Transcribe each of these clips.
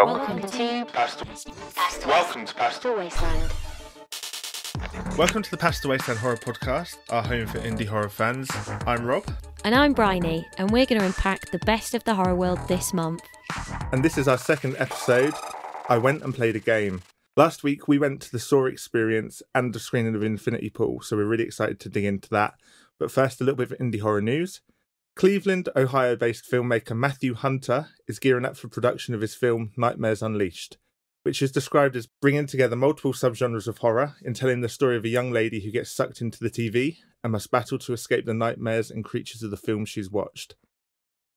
Welcome to Pastel Wasteland. Welcome to the Pastel Wasteland Horror Podcast, our home for indie horror fans. I'm Rob. And I'm Bryony, and we're going to unpack the best of the horror world this month. And this is our second episode. I went and played a game. Last week we went to the Saw experience and the screening of Infinity Pool, so we're really excited to dig into that. But first, a little bit of indie horror news. Cleveland, Ohio-based filmmaker Matthew Hunter is gearing up for production of his film Nightmares Unleashed, which is described as bringing together multiple subgenres of horror in telling the story of a young lady who gets sucked into the TV and must battle to escape the nightmares and creatures of the film she's watched.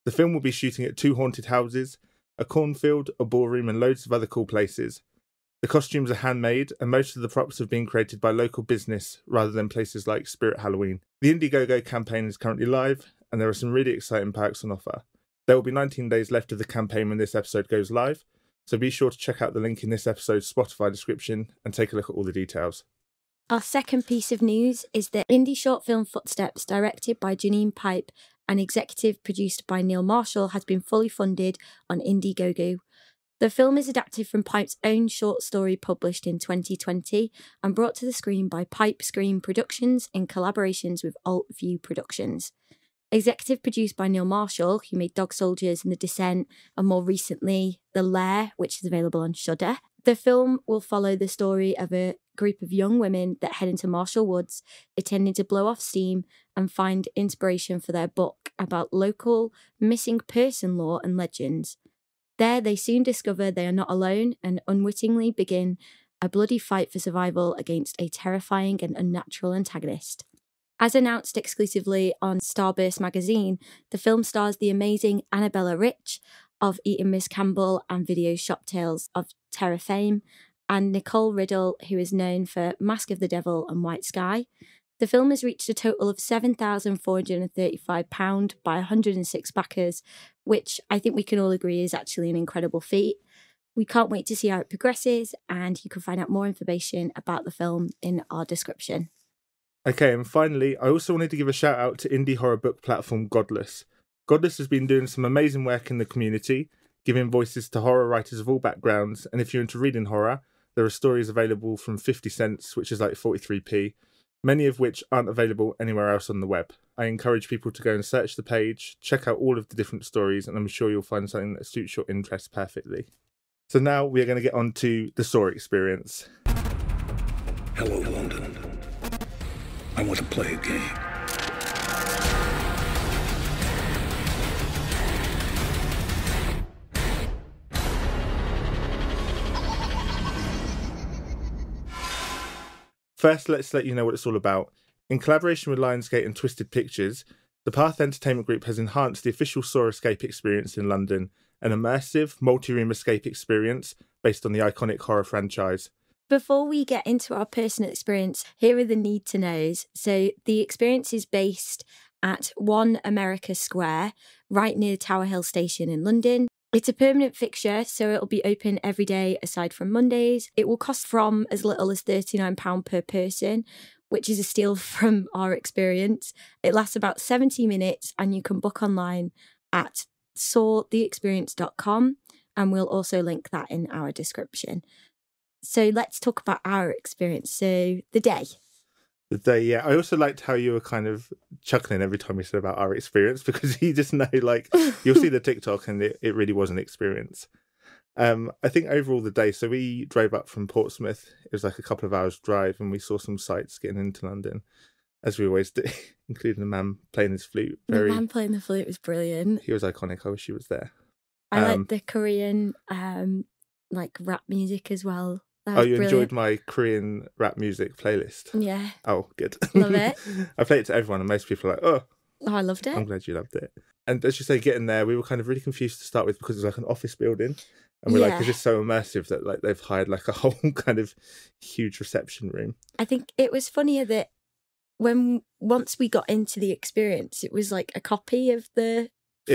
The film will be shooting at 2 haunted houses, a cornfield, a ballroom and loads of other cool places. The costumes are handmade and most of the props have been created by local business rather than places like Spirit Halloween. The Indiegogo campaign is currently live and there are some really exciting packs on offer. There will be 19 days left of the campaign when this episode goes live, so be sure to check out the link in this episode's Spotify description and take a look at all the details. Our second piece of news is the indie short film Footsteps, directed by Janine Pipe and executive produced by Neil Marshall, has been fully funded on Indiegogo. The film is adapted from Pipe's own short story published in 2020 and brought to the screen by Pipe Screen Productions in collaborations with Alt View Productions. Executive produced by Neil Marshall, who made Dog Soldiers and The Descent, and more recently The Lair, which is available on Shudder. The film will follow the story of a group of young women that head into Marshall Woods, intending to blow off steam and find inspiration for their book about local missing person lore and legends. There, they soon discover they are not alone and unwittingly begin a bloody fight for survival against a terrifying and unnatural antagonist. As announced exclusively on Starburst magazine, the film stars the amazing Annabella Rich of Eating Miss Campbell and Video Shop Tales of Terror fame, and Nicole Riddle, who is known for Mask of the Devil and White Sky. The film has reached a total of £7,435 by 106 backers, which I think we can all agree is actually an incredible feat. We can't wait to see how it progresses, and you can find out more information about the film in our description. Okay, and finally, I also wanted to give a shout out to indie horror book platform Godless. Godless has been doing some amazing work in the community, giving voices to horror writers of all backgrounds, and if you're into reading horror, there are stories available from 50 cents, which is like 43p, many of which aren't available anywhere else on the web. I encourage people to go and search the page, check out all of the different stories, and I'm sure you'll find something that suits your interests perfectly. So now we're going to get on to the Saw experience. Hello, London. I want to play a game. First, let's let you know what it's all about. In collaboration with Lionsgate and Twisted Pictures, the Path Entertainment Group has enhanced the official Saw escape experience in London, an immersive, multi-room escape experience based on the iconic horror franchise. Before we get into our personal experience, here are the need-to-knows. So the experience is based at 1 America Square, right near Tower Hill Station in London. It's a permanent fixture, so it'll be open every day aside from Mondays. It will cost from as little as £39 per person, which is a steal from our experience. It lasts about 70 minutes and you can book online at sawtheexperience.com, and we'll also link that in our description. So let's talk about our experience. So the day. The day, yeah. I also liked how you were kind of chuckling every time you said about our experience, because you just know, like, you'll see the TikTok and it really was an experience. I think overall the day, so we drove up from Portsmouth. It was like a couple of hours drive and we saw some sights getting into London, as we always do, including the man playing his flute. The man playing the flute was brilliant. He was iconic. I wish he was there. I like the Korean like rap music as well. Oh, you enjoyed my Korean rap music playlist? Yeah. Oh, good. Love it. I play it to everyone and most people are like, oh, I loved it. I'm glad you loved it. And as you say, getting there, we were kind of really confused to start with because it was like an office building. And we're like, is this so immersive that like they've hired like a whole kind of huge reception room? I think it was funnier that once we got into the experience, it was like a copy of the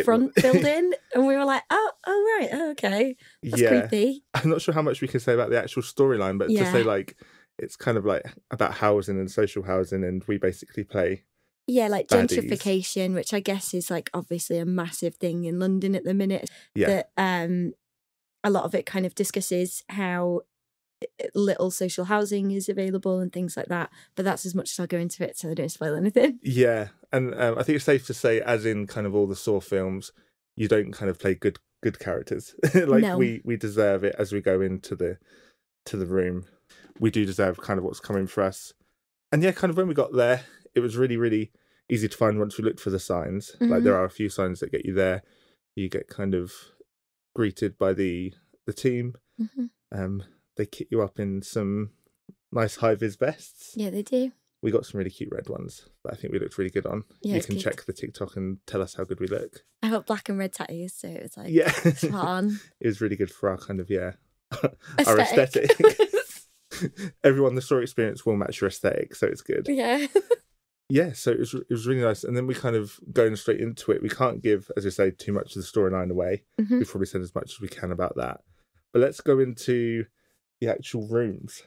front building, and we were like, oh right, okay, that's creepy. I'm not sure how much we can say about the actual storyline, but to say like it's kind of like about housing and social housing, and we basically play like baddies. Gentrification, which I guess is like obviously a massive thing in London at the minute. That a lot of it kind of discusses how little social housing is available and things like that. But that's as much as I'll go into it, so I don't spoil anything. Yeah, and I think it's safe to say, as in kind of all the Saw films, you don't kind of play good characters. Like No. we deserve it as we go into the room. We do deserve kind of what's coming for us. And yeah, kind of when we got there, it was really, really easy to find once we looked for the signs. Like there are a few signs that get you there. You get kind of greeted by the team. They kit you up in some nice high-vis vests. Yeah, they do. We got some really cute red ones that I think we looked really good on. Yeah, you can check the TikTok and tell us how good we look. I got black and red tattoos, so it was like, yeah, fun. It was really good for our kind of, our aesthetic. Everyone, the Saw experience will match your aesthetic, so it's good. Yeah. Yeah, so it was really nice. And then we kind of going straight into it. We can't give, as I say, too much of the storyline away. We've probably said as much as we can about that. But let's go into the actual rooms.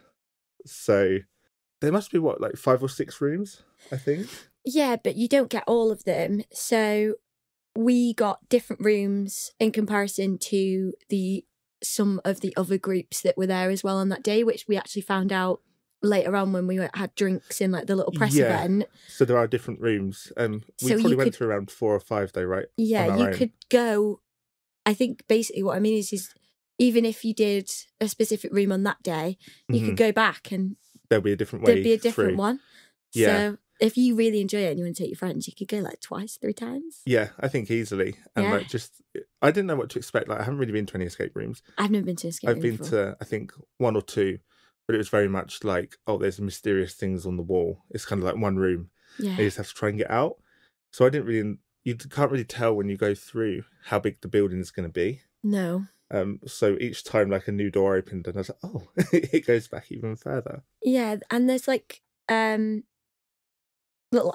So there must be, like 5 or 6 rooms, I think? Yeah, but you don't get all of them. So we got different rooms in comparison to some of the other groups that were there as well on that day, which we actually found out later on when we had drinks in like the little press event. So there are different rooms. We So probably went through around 4 or 5 though, right? Yeah, you could go. I think basically what I mean is even if you did a specific room on that day, you could go back and there'll be a different way. There'd be a different one. Yeah. So if you really enjoy it and you want to take your friends, you could go like twice, 3 times. Yeah, I think easily. And like I didn't know what to expect. Like I haven't really been to any escape rooms. I've never been to an escape room. I've been to, I think, 1 or 2, but it was very much like, oh, there's mysterious things on the wall. It's kind of like one room. Yeah. You just have to try and get out. So you can't really tell when you go through how big the building is going to be. No. So each time like a new door opened and I was like, oh, it goes back even further. Yeah, and there's like little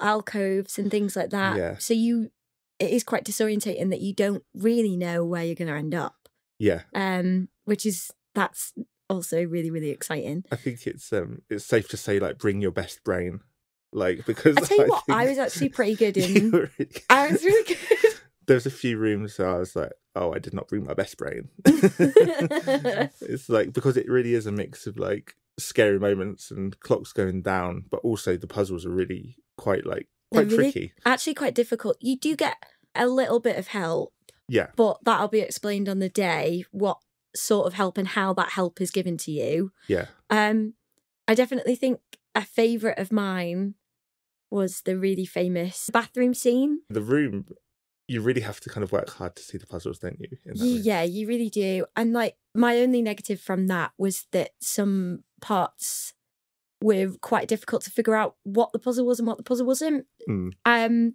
alcoves and things like that. Yeah. So it is quite disorientating that you don't really know where you're going to end up. Yeah. That's also really, really exciting. I think it's safe to say like bring your best brain, like because I tell you what, I was actually pretty good in. Really good. I was really good. There's a few rooms where I was like, oh, I did not bring my best brain. It's like because it really is a mix of like scary moments and clocks going down, but also the puzzles are really quite tricky. Actually, quite difficult. You do get a little bit of help. Yeah, but that'll be explained on the day what sort of help and how that help is given to you. Yeah. I definitely think a favourite of mine was the really famous bathroom scene. The room, you really have to kind of work hard to see the puzzles, don't you? Yeah, you really do. And like my only negative from that was that some parts were quite difficult to figure out what the puzzle was and what the puzzle wasn't. And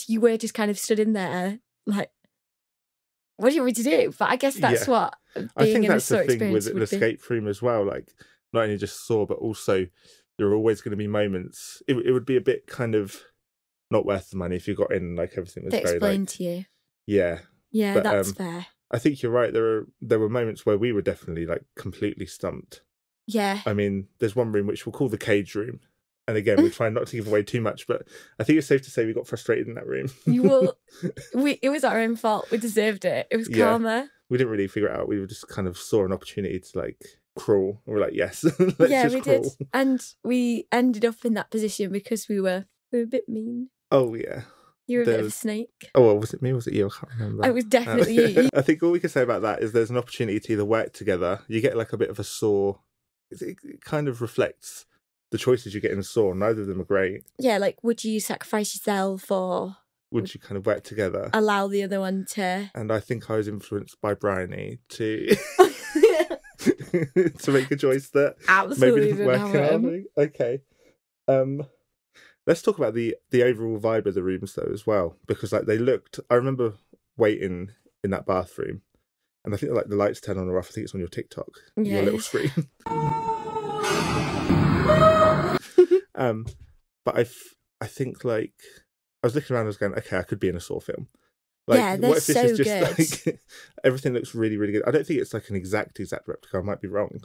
you were just kind of stood in there like, what do you want me to do? But I guess that's what being in a Saw experience would be. I think that's the thing with an escape room as well. Like, not only just Saw, but also there are always going to be moments. It would be a bit kind of not worth the money if you got in like everything was they very explained like, to you. Yeah. Yeah, but, that's fair. I think you're right. There were moments where we were definitely like completely stumped. Yeah. I mean, there's one room which we'll call the cage room. And again, we're trying not to give away too much, but I think it's safe to say we got frustrated in that room. It was our own fault. We deserved it. It was karma. We didn't really figure it out. We just kind of saw an opportunity to like crawl. And we're like, yes, let's just crawl. Did. And we ended up in that position because we were a bit mean. Oh, yeah. You were a bit of a snake. Oh, well, was it me or was it you? I can't remember. It was definitely you. I think all we can say about that is there's an opportunity to either work together. You get like a bit of a Saw. It kind of reflects the choices you get in Saw. Neither of them are great. Yeah, like would you sacrifice yourself or would you kind of work together? Allow the other one to... And I think I was influenced by Bryony to to make a choice that absolutely maybe didn't work out. Okay. Let's talk about the overall vibe of the rooms though as well. Because like I remember waiting in that bathroom and I think like the lights turn on or off. I think it's on your TikTok, your little screen. But I think like I was looking around, I was going, okay, I could be in a Saw film. Like, yeah, they're what if this so is just good. Like everything looks really, really good. I don't think it's like an exact replica. I might be wrong,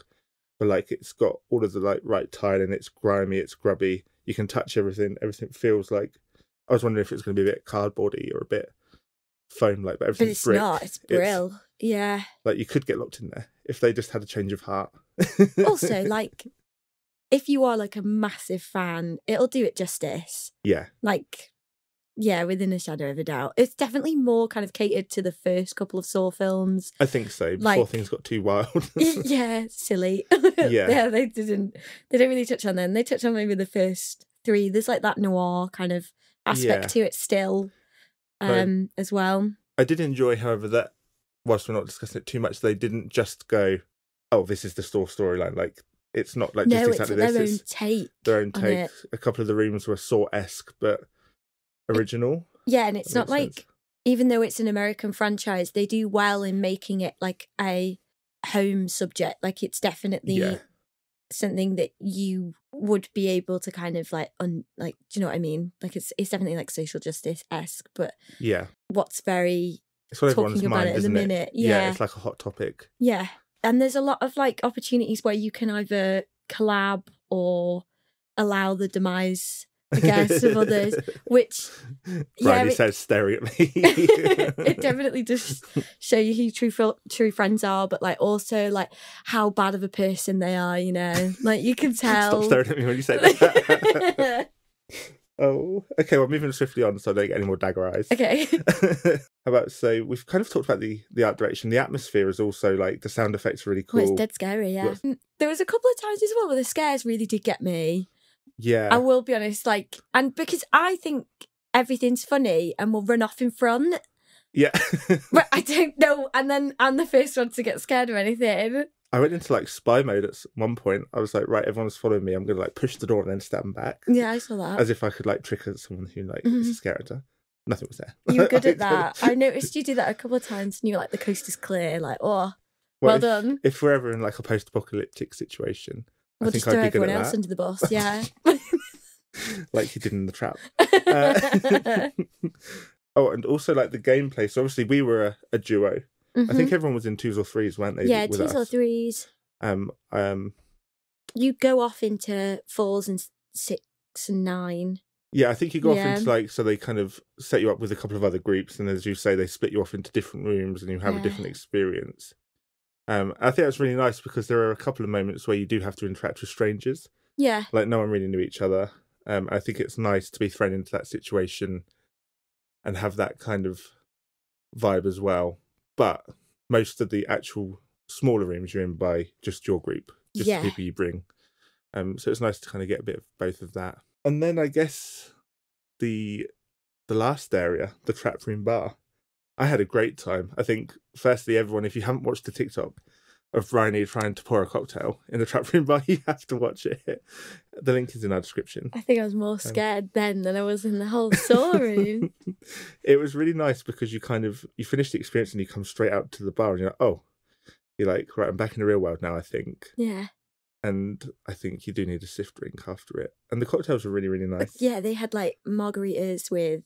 but like it's got all of the like right tiling. It's grimy, it's grubby. You can touch everything. Everything feels like. I was wondering if it's going to be a bit cardboardy or a bit foam like, but But everything's it's brick. not. It's brill. Yeah. Like, you could get locked in there if they just had a change of heart. Also, like, if you are like a massive fan, it'll do it justice. Yeah. Like, yeah, within a shadow of a doubt. It's definitely more kind of catered to the first couple of Saw films. I think so, before Like- things got too wild. Yeah, silly. Yeah. They don't really touch on them. They touch on maybe the first three. There's like that noir kind of aspect Yeah. to it still, as well. I did enjoy, however, that whilst we're not discussing it too much, they didn't just go, oh, this is the Saw storyline. Like, it's not like No, just it's exactly their this. own It's take. their own on take. it. A couple of the rooms were Saw-esque, but original. Yeah, and it's That not makes like, sense. even though it's an American franchise, they do well in making it like a home subject. Like, it's definitely Yeah. something that you would be able to kind of like, do you know what I mean? Like, it's definitely like social justice-esque, but Yeah. what's very It's on everyone's talking about mind, it in a isn't minute. it? Yeah, Yeah. it's like a hot topic. Yeah. And there's a lot of like opportunities where you can either collab or allow the demise, I guess, of others, which Bridie it- says, staring at me. it definitely does show you who true friends are, but like also like how bad of a person they are, you know? Like, you can tell. Stop staring at me when you say that. Oh, okay. Well, moving swiftly on so I don't get any more dagger eyes. Okay. How about, so we've kind of talked about the art direction. The atmosphere is also like, the sound effects are really cool. Well, it's dead scary, yeah. There was a couple of times as well where the scares really did get me. Yeah. I will be honest, like, and because I think everything's funny and will run off in front, Yeah. but I don't know. And then I'm the first one to get scared of anything. I went into like spy mode at one point. I was like, right, everyone's following me. I'm going to like push the door and then stand back. Yeah, I saw that. As if I could like trick someone who like is a scare actor. Nothing was there. You were good at that. I noticed you do that a couple of times and you were like, the coast is clear. Like, oh, well done. If we're ever in like a post-apocalyptic situation, We'll I think just throw I'd be good everyone at else that. under the bus. Yeah. Like you did in the trap. Oh, and also like the gameplay. So obviously we were a duo. I think everyone was in 2s or 3s, weren't they? Yeah, with 2s or us? 3s. You go off into 4s and 6 and 9. Yeah, I think you go off Yeah. into like, so they kind of set you up with a couple of other groups, and as you say, they split you off into different rooms, and you have a Yeah. different experience. I think that's really nice because there are a couple of moments where you do have to interact with strangers. Yeah. Like no one really knew each other. I think it's nice to be thrown into that situation and have that kind of vibe as well. But most of the actual smaller rooms you're in by just your group, just Yeah. the people you bring. So it's nice to kind of get a bit of both of that. And then I guess the last area, the trap room bar, I had a great time. I think, firstly, everyone, if you haven't watched the TikTok of Bryony trying to pour a cocktail in the trap room bar, you have to watch it. The link is in our description. I think I was more scared then than I was in the whole Saw room. It was really nice because you finish the experience and you come straight out to the bar and you're like, oh, you're like, right, I'm back in the real world now, I think. Yeah. And I think you do need a stiff drink after it. And the cocktails were really, really nice. Yeah, they had like margaritas with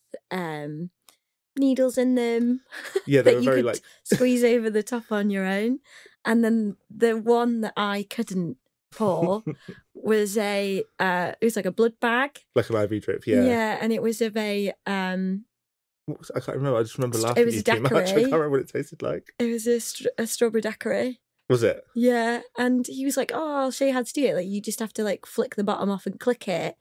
needles in them. Yeah, they that were you very could like, squeeze over the top on your own. And then the one that I couldn't pour was it was like a blood bag. like an IV drip, yeah. Yeah, and it was of a What was it? I can't remember. I just remember It laughing was at you a too much. I can't daiquiri. remember what it tasted like. it was a strawberry daiquiri. Was it? Yeah, and he was like, "Oh, I'll show you how to do it. Like, you just have to like flick the bottom off and click it,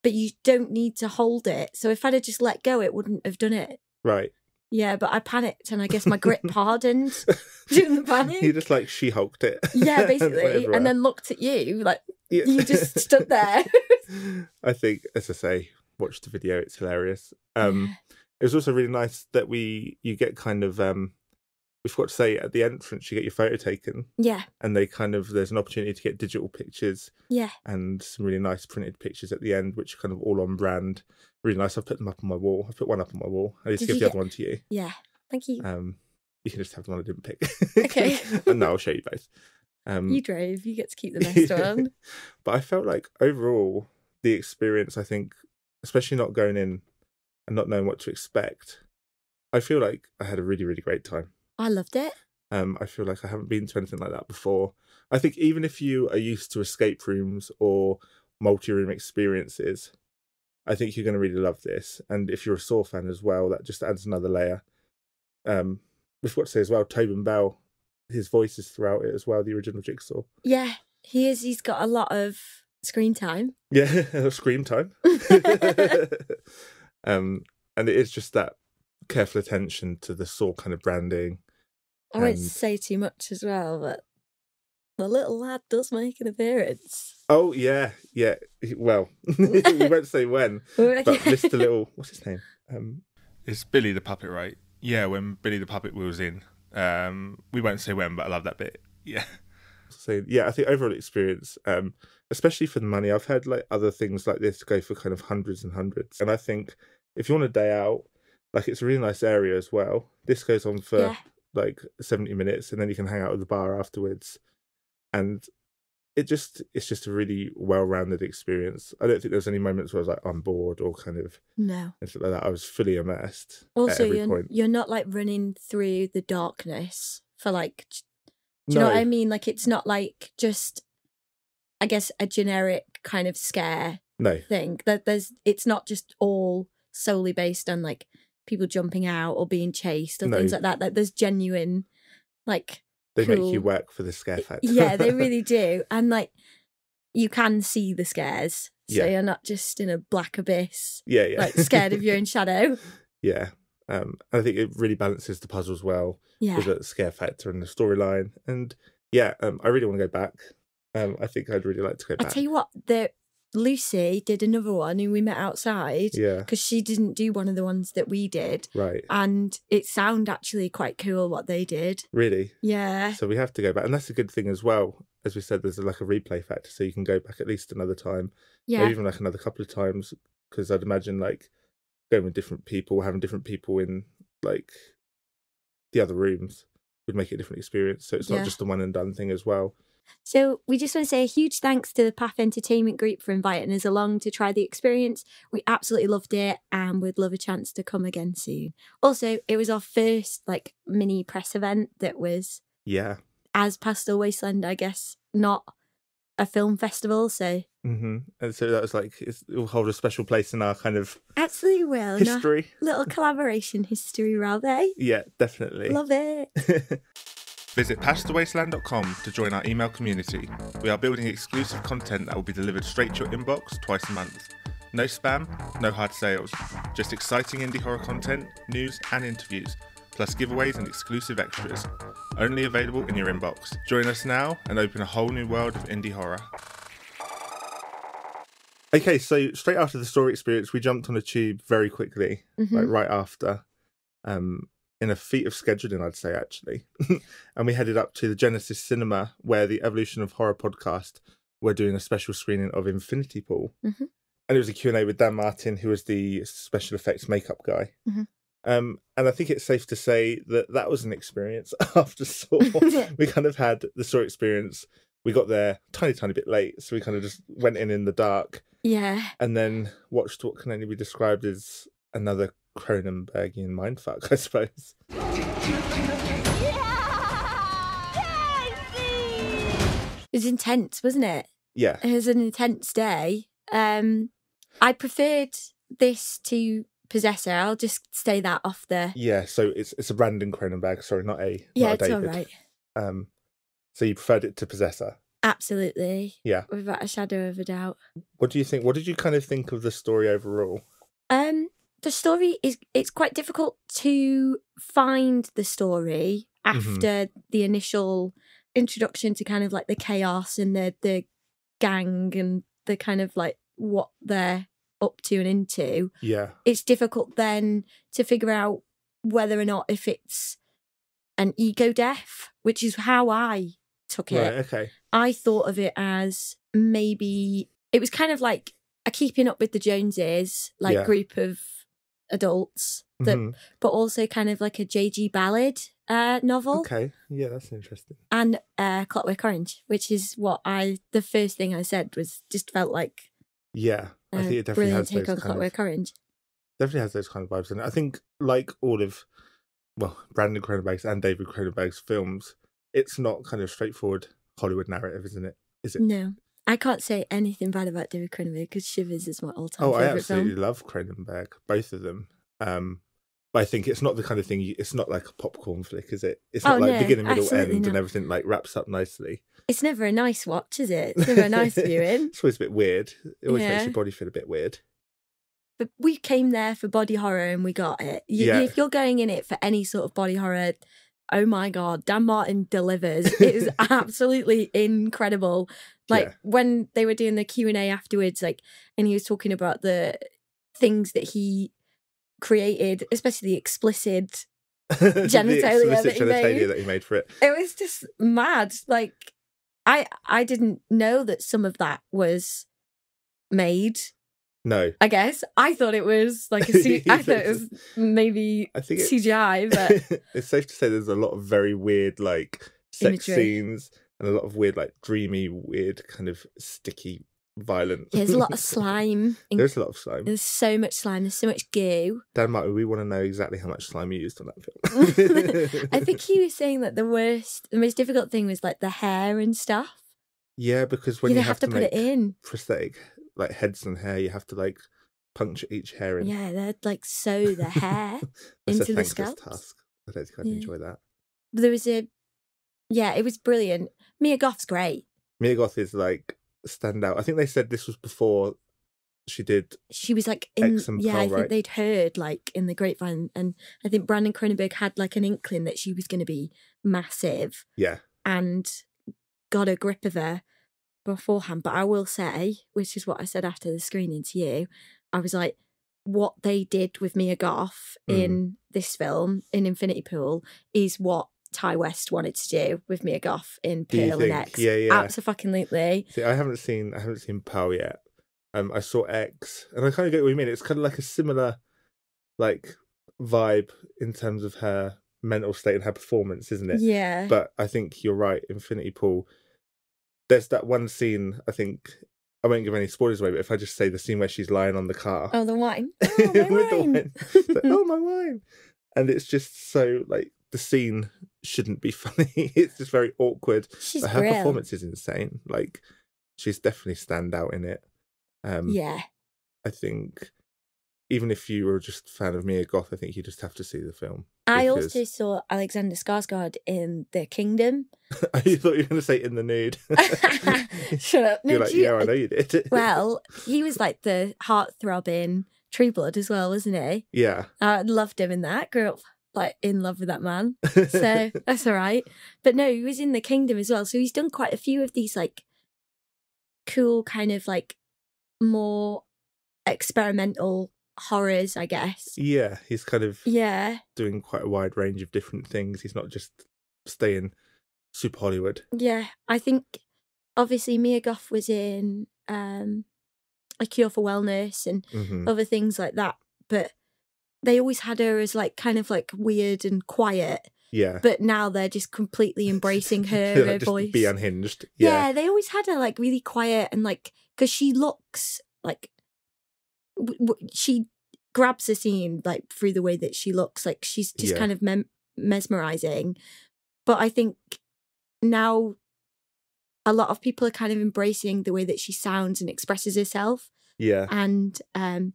but you don't need to hold it. So if I'd have just let go, it wouldn't have done it. Right. Yeah, but I panicked, and I guess my grip hardened during the panic. You just like she-hulked it. Yeah, Went basically, everywhere. and then looked at you like Yeah. you just stood there. I think, as I say, watch the video. It's hilarious. It was also really nice that you get kind of we forgot to say at the entrance you get your photo taken, Yeah, and there's an opportunity to get digital pictures yeah. and some really nice printed pictures at the end, which are kind of all on brand. Really nice. I've put them up on my wall. I put one up on my wall. I need to Did give you the other get- one to you. Yeah, thank you. You can just have the one I didn't pick. Okay. And no, I'll show you both. You drove. You get to keep the best one. But I felt like overall the experience, I think, especially not going in and not knowing what to expect, I feel like I had a really, really great time. I loved it. I feel like I haven't been to anything like that before. I think even if you are used to escape rooms or multi-room experiences, I think you're going to really love this. And if you're a Saw fan as well, that just adds another layer. We've got to say as well, Tobin Bell, his voice is throughout it as well, the original Jigsaw. Yeah, he is. He's got a lot of screen time. Yeah, scream time. And it is just that careful attention to the Saw kind of branding. I won't say too much as well, but the little lad does make an appearance. Oh, yeah. Well, we won't say when, but Mr. Little, what's his name? It's Billy the Puppet, right? Yeah, when Billy the Puppet was in. We won't say when, but I love that bit. Yeah. So, yeah, I think overall experience, especially for the money, I've heard like other things like this go for kind of hundreds and hundreds. And I think if you want a day out, like it's a really nice area as well. This goes on for like 70 minutes and then you can hang out at the bar afterwards. And it's just a really well-rounded experience. I don't think there's any moments where I was like, I'm bored or kind of anything like that. I was fully immersed. Also, at every point. You're not like running through the darkness for like, do you know what I mean? Like it's not like just, I guess, a generic kind of scare thing. It's not just all solely based on like people jumping out or being chased or things like that. Like there's genuine, like, they make you work for the scare factor. Yeah, they really do. And like you can see the scares. So you're not just in a black abyss. Like scared of your own shadow. Yeah. I think it really balances the puzzles well with the scare factor and the storyline. And I really want to go back. I think I'd really like to go back. I'll tell you what, Lucy did another one who we met outside. Yeah. Because she didn't do one of the ones that we did. Right. And it sounded actually quite cool what they did. Really? Yeah. So we have to go back. And that's a good thing as well. As we said, there's like a replay factor. So you can go back at least another time. Yeah. Or even like another couple of times. Because I'd imagine like going with different people, having different people in like the other rooms would make it a different experience. So it's not just a one and done thing as well. So we just want to say a huge thanks to the Path Entertainment Group for inviting us along to try the experience. We absolutely loved it and we'd love a chance to come again soon. Also, it was our first like mini press event that was as Pastel Wasteland, I guess, not a film festival. So and so that was like, it will hold a special place in our kind of absolutely will history. Little collaboration history, rather. Yeah, definitely. Love it. Visit pastelwasteland.com to join our email community. We are building exclusive content that will be delivered straight to your inbox twice a month. No spam, no hard sales, just exciting indie horror content, news and interviews, plus giveaways and exclusive extras. Only available in your inbox. Join us now and open a whole new world of indie horror. Okay, so straight after the story experience, we jumped on a tube very quickly, like right after. In a feat of scheduling, I'd say, actually. And we headed up to the Genesis Cinema, where the Evolution of Horror podcast were doing a special screening of Infinity Pool. And it was a Q&A with Dan Martin, who was the special effects makeup guy. And I think it's safe to say that was an experience after Saw. We kind of had the Saw experience. We got there a tiny bit late, so we kind of just went in the dark. Yeah. And then watched what can only be described as another Cronenbergian mindfuck, I suppose. It was intense, wasn't it? Yeah. It was an intense day. I preferred this to Possessor. I'll just say that off the... Yeah, so it's a Brandon Cronenberg, sorry, not a it's David. all right. So you preferred it to Possessor? Absolutely. Yeah. Without a shadow of a doubt. What do you think? What did you kind of think of the story overall? The story it's quite difficult to find the story after the initial introduction to kind of like the chaos and the gang and the kind of like what they're up to and into. Yeah. It's difficult then to figure out whether or not if it's an ego death, which is how I took it. Right, okay. I thought of it as maybe it was kind of like a Keeping Up with the Joneses, like group of adults, that, but also kind of like a J.G. Ballard novel. Okay, yeah, that's interesting. And Clockwork Orange, which is what the first thing I said was just felt like. Yeah, I think it definitely has those kind Clockwork Orange. Definitely has those kind of vibes in it. I think, like all of, Brandon Cronenberg's and David Cronenberg's films, it's not kind of straightforward Hollywood narrative, isn't it? Is it? No. I can't say anything bad about David Cronenberg because Shivers is my all-time I favourite absolutely film. love Cronenberg, both of them. But I think it's not the kind of thing. It's not like a popcorn flick, is it? It's not like no, beginning, middle, absolutely end, not. and everything like wraps up nicely. It's never a nice watch, is it? It's never a nice viewing. It's always a bit weird. It always makes Yeah. your body feel a bit weird. But we came there for body horror and we got it. Yeah. If you're going in it for any sort of body horror, oh my God, Dan Martin delivers. It is absolutely incredible. Like Yeah. when they were doing the Q&A afterwards, like, and he was talking about the things that he created, especially the explicit genitalia that he made for it. It was just mad. Like, I didn't know that some of that was made. No, I guess I thought it was like I thought it was maybe CGI, but it's safe to say there's a lot of very weird like sex imagery scenes and a lot of weird like dreamy, weird kind of sticky, violent. There's a lot of slime. There's a lot of slime. There's so much slime. There's so much goo. Dan Martin, we want to know exactly how much slime you used on that film. I think he was saying that the most difficult thing was like the hair and stuff. Yeah, because when you have to put it in prosthetic like heads and hair, you have to like puncture each hair in. Yeah, they'd like sew the hair into the scalp. Task. I don't think I'd enjoy that. But there was it was brilliant. Mia Goth's great. Mia Goth is like standout. I think they said this was before she was like in X and Pearl, I think right? they'd heard like in the grapevine, and I think Brandon Cronenberg had like an inkling that she was going to be massive. Yeah, and got a grip of her beforehand. But I will say, which is what I said after the screening to you, I was like, what they did with Mia Goth in this film in Infinity Pool is what Ty West wanted to do with Mia Goth in Pearl and X. Yeah. Absolutely. See, I haven't seen Pearl yet. I saw X, and I kind of get what you mean. It's kind of like a similar like vibe in terms of her mental state and her performance, isn't it? Yeah. But I think you're right. Infinity Pool. There's that one scene. I think I won't give any spoilers away, but if I just say the scene where she's lying on the car. Oh, the wine. Oh, my with wine. The wine. Like, oh, my wine. And it's just so like the scene shouldn't be funny. It's just very awkward. She's but her real. performance is insane. Like she's definitely stand out in it. Yeah. I think even if you were just a fan of Mia Goth, I think you just have to see the film. I also saw Alexander Skarsgård in The Kingdom. You thought you were going to say In the Nude. Shut up. No, You're like, yeah, I know you did. Well, he was like the heart-throbbing True Blood as well, wasn't he? Yeah. I loved him in that. Grew up like in love with that man. So that's all right. But no, he was in The Kingdom as well. So he's done quite a few of these like cool kind of like more experimental horrors, I guess. Yeah, he's kind of doing quite a wide range of different things. He's not just staying super Hollywood. Yeah, I think obviously Mia Goth was in A Cure for Wellness and other things like that, but they always had her as like kind of like weird and quiet. Yeah. But now they're just completely embracing her, like her just voice. Be unhinged. Yeah, they always had her like really quiet and like, because she looks like she grabs the scene like through the way that she looks, like she's just kind of mesmerizing. But I think now a lot of people are kind of embracing the way that she sounds and expresses herself. Yeah. And I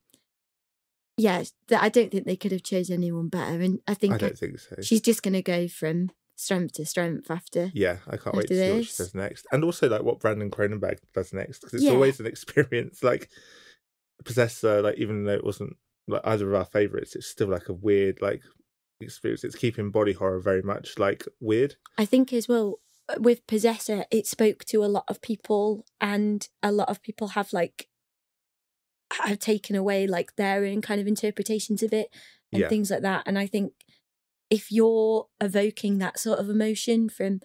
don't think they could have chosen anyone better. And I don't think so. She's just going to go from strength to strength after. Yeah, I can't wait to see what she does next. And also like what Brandon Cronenberg does next, because it's always an experience. Like Possessor, like even though it wasn't like either of our favourites, it's still like a weird like experience. It's keeping body horror very much like weird. I think as well with Possessor, it spoke to a lot of people, and a lot of people have taken away like their own kind of interpretations of it and things like that. And I think if you're evoking that sort of emotion from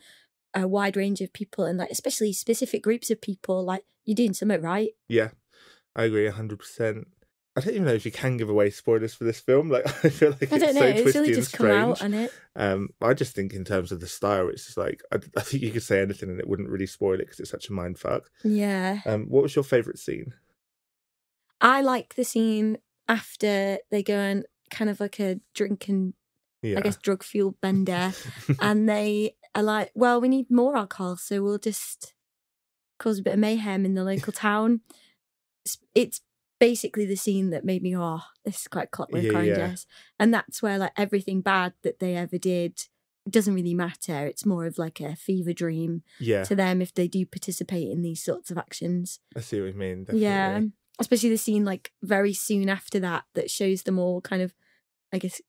a wide range of people, and like especially specific groups of people, like you're doing something right. Yeah, I agree 100%. I don't even know if you can give away spoilers for this film. Like I feel like it's so twisty and strange. Come out on it. I just think in terms of the style, it's just like I think you could say anything and it wouldn't really spoil it because it's such a mind fuck. Yeah. What was your favourite scene? I like the scene after they go on kind of like a drinking, I guess, drug fueled bender, and they are like, well, we need more alcohol, so we'll just cause a bit of mayhem in the local town. It's basically the scene that made me, this is quite Clockwork Orange. And that's where like everything bad that they ever did, it doesn't really matter. It's more of like a fever dream to them if they do participate in these sorts of actions. I see what you mean, definitely. Yeah, especially the scene like very soon after that shows them all kind of, I guess,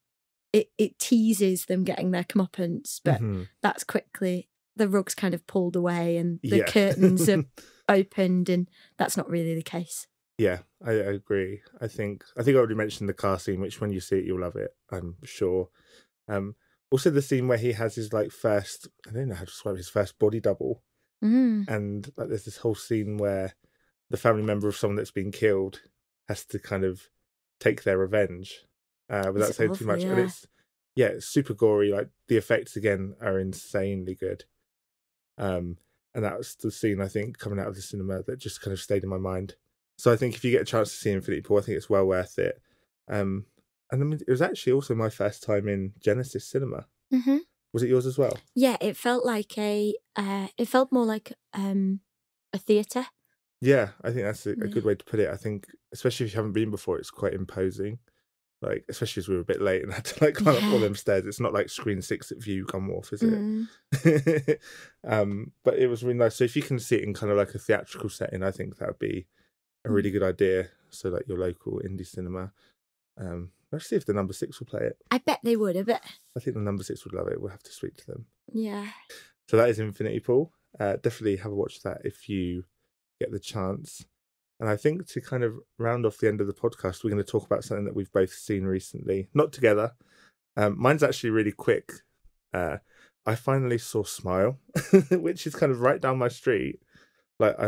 it teases them getting their comeuppance, but that's quickly, the rug's kind of pulled away and the curtains are opened, and that's not really the case. Yeah, I agree. I think I already mentioned the car scene, which when you see it, you'll love it, I'm sure. Also the scene where he has his like first, I don't know how to describe it, his first body double. And like there's this whole scene where the family member of someone that's been killed has to kind of take their revenge without saying too much. And it's super gory. Like the effects again are insanely good. And that was the scene, I think, coming out of the cinema that just kind of stayed in my mind. So I think if you get a chance to see Infinity Pool, I think it's well worth it. And I mean, it was actually also my first time in Genesis Cinema. Was it yours as well? Yeah, it felt like it felt more like a theatre. Yeah, I think that's a good way to put it. I think, especially if you haven't been before, it's quite imposing. Like, especially as we were a bit late and had to like climb up all them stairs. It's not like Screen 6 at View Come Wharf, is it? But it was really nice. So if you can see it in kind of like a theatrical setting, I think that would be a really good idea. So like your local indie cinema. Let's see if the number 6 will play it. I bet they would. I think the number 6 would love it. We'll have to speak to them. Yeah. So that is Infinity Pool. Definitely have a watch of that if you get the chance. And I think to kind of round off the end of the podcast, we're going to talk about something that we've both seen recently. Not together. Mine's actually really quick. I finally saw Smile, which is kind of right down my street. Like, I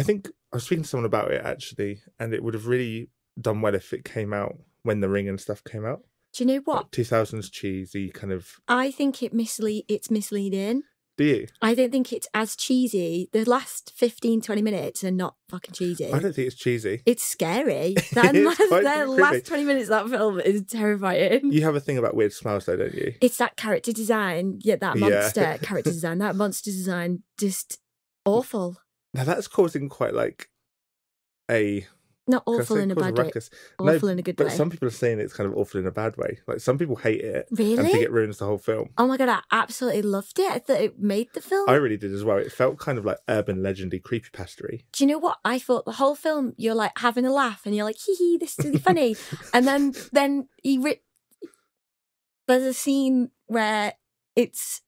think I was speaking to someone about it actually, and it would have really done well if it came out when The Ring and stuff came out. Do you know what? Like 2000s cheesy kind of. I think it's misleading. Do you? I don't think it's as cheesy. The last 15-20 minutes are not fucking cheesy. I don't think it's cheesy. It's scary. The last 20 minutes of that film is terrifying. You have a thing about weird smiles though, don't you? It's that character design. Yeah, that monster character design. That monster design, just awful. Now that's causing quite like a... Not awful in a bad way. Awful in a good way. But some people are saying it's kind of awful in a bad way. Like some people hate it. Really? And think it ruins the whole film. Oh my God, I absolutely loved it. I thought it made the film. I really did as well. It felt kind of like urban legendy, creepypasta-y. Do you know what? I thought the whole film, you're like having a laugh and you're like, hee hee, this is really funny. And then there's a scene where it's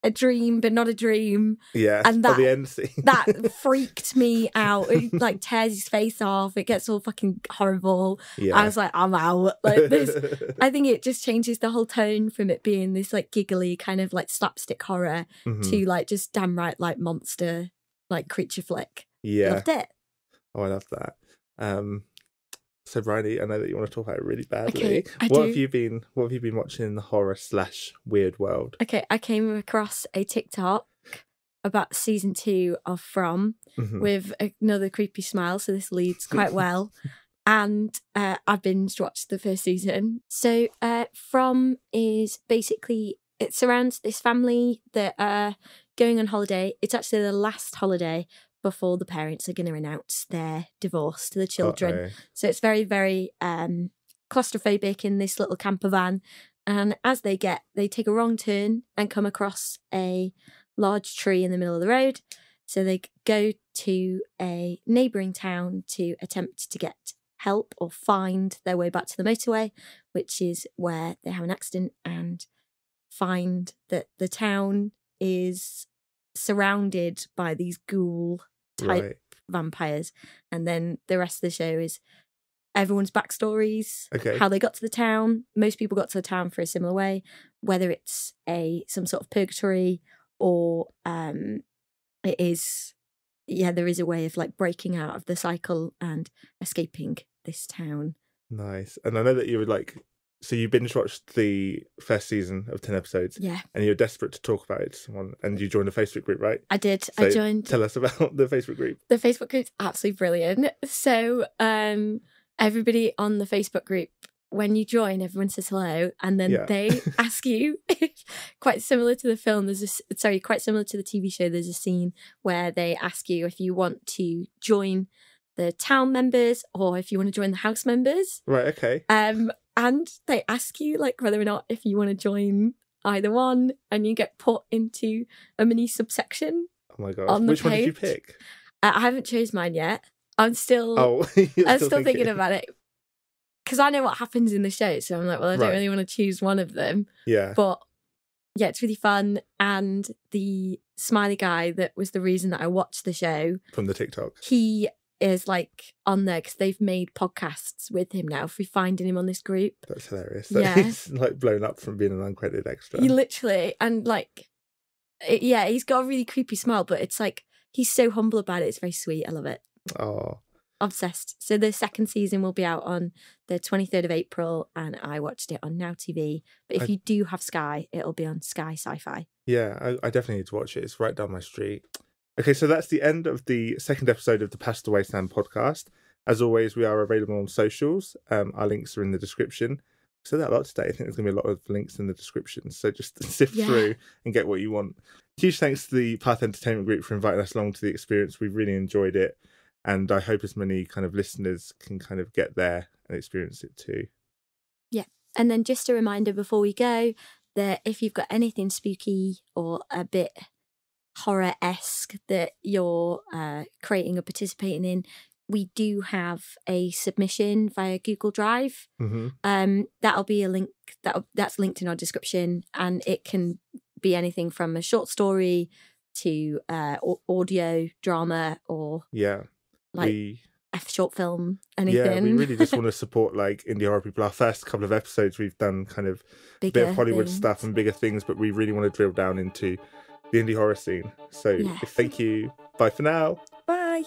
a dream but not a dream. Yeah, and that, the end scene. That freaked me out. It like tears his face off. It gets all fucking horrible. Yeah. I was like, I'm out. Like this, I think it just changes the whole tone from it being this like giggly kind of like slapstick horror to like just damn right like monster, like creature flick. Yeah. Loved it. Oh, I love that. So Bridie, I know that you want to talk about it really badly. Okay, What have you been watching in the horror/weird world? Okay, I came across a TikTok about season 2 of From with another creepy smile, so this leads quite well. And I've binge watched the first season. So From is basically, it surrounds this family that are going on holiday. It's actually the last holiday before the parents are going to announce their divorce to the children. Uh-oh. So it's very, very claustrophobic in this little camper van. And as they take a wrong turn and come across a large tree in the middle of the road. So they go to a neighbouring town to attempt to get help or find their way back to the motorway, which is where they have an accident and find that the town is surrounded by these ghoul type vampires. And then the rest of the show is everyone's backstories, how they got to the town. Most people got to the town for a similar way, whether it's some sort of purgatory or it is, there is a way of like breaking out of the cycle and escaping this town. Nice. And I know that you would like, so you binge watched the first season of 10 episodes. Yeah. And you're desperate to talk about it to someone, and you joined a Facebook group, right? I did. So I joined. Tell us about the Facebook group. The Facebook group's absolutely brilliant. So everybody on the Facebook group when you join, everyone says hello, and then Yeah. they ask you, quite similar to the film, quite similar to the TV show, there's a scene where they ask you if you want to join the town members or if you want to join the house members. Right, okay. And they ask you like whether or not if you want to join either one, and you get put into a mini subsection. Oh my God. Which one did you pick? I haven't chose mine yet. I'm still I'm still thinking about it. Because I know what happens in the show, so I'm like, well, I don't really want to choose one of them. Yeah. But yeah, it's really fun. And the smiley guy that was the reason that I watched the show. From the TikTok. He is like on there because they've made podcasts with him now for finding him on this group. That's hilarious. Yeah. He's like blown up from being an uncredited extra. He literally, and like, he's got a really creepy smile, but it's like, he's so humble about it. It's very sweet. I love it. Oh. Obsessed. So the second season will be out on the 23rd of April, and I watched it on Now TV. But if you do have Sky, it'll be on Sky Sci-Fi. Yeah, I definitely need to watch it. It's right down my street. Okay, so that's the end of the second episode of the Pastel Wasteland podcast. As always, we are available on socials. Our links are in the description. I said that a lot today. I think there's going to be a lot of links in the description. So just sift through and get what you want. Huge thanks to the Path Entertainment Group for inviting us along to the experience. We've really enjoyed it. And I hope as many kind of listeners can kind of get there and experience it too. Yeah. And then just a reminder before we go that if you've got anything spooky or a bit horror-esque that you're creating or participating in, we do have a submission via Google Drive. Mm-hmm. That'll be a link that's linked in our description, and it can be anything from a short story to audio drama or like a short film, anything. Yeah, we really just want to support like indie horror people. Our first couple of episodes we've done kind of a bit of Hollywood stuff and bigger things, but we really want to drill down into the indie horror scene. So thank you. Bye for now. Bye.